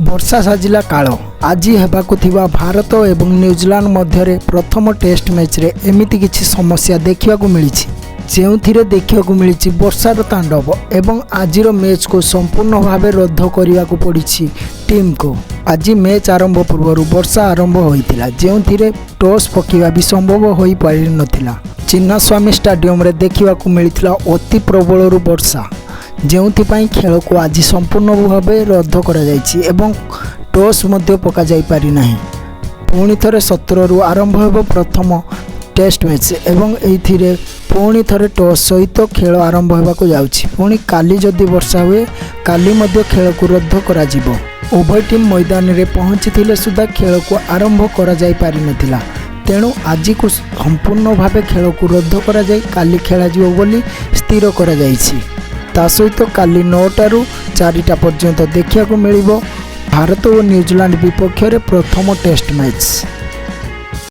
वर्षा साजिला काल आज हेबाकु थिबा भारत और न्यूजीलैंड मध्य प्रथम टेस्ट मैच रे एमिति किछि समस्या देखिबाकु मिलिछि जेउथिरे देखिबाकु मिलिछि वर्षार तांडव एवं आजिर मैच को संपूर्ण भाव रद्द करने पड़ी टीम को। आज मैच आरंभ पूर्व वर्षा आरंभ होइतिला जेउथिरे टॉस पकेवा भी संभव हो पारि नथिला। चिन्नास्वामी स्टेडियम रे देखिबाकु मिलिथिला अति प्रबल वर्षा जेउथिपाई खेल को आज संपूर्ण भाव रद्द करा जायछि एवं टॉस मध्य पका जाई पारि नाही। पुणी थरे 17 रु आरंभ हो प्रथम टेस्ट मैच एवं एथिरे पुणी थरे टॉस सहित खेल आरंभ होबाकु जाउछि। पुणी काली जदि वर्षा हुए काली मध्य खेल को रद्द करा जिवो। उभय टीम मैदान रे पहुंची सुधा खेल को आरंभ करा जाई पारि नथिला। तेणु आज को संपूर्ण भाव खेल को रद्द करा जाई काली खेला जिवो बोली स्थिर करा जायछि। ता सहित काली 9टा रु 4टा पर्यंत देखिया को मिलिबो भारत और न्यूजीलैंड विपक्ष प्रथम टेस्ट मैच।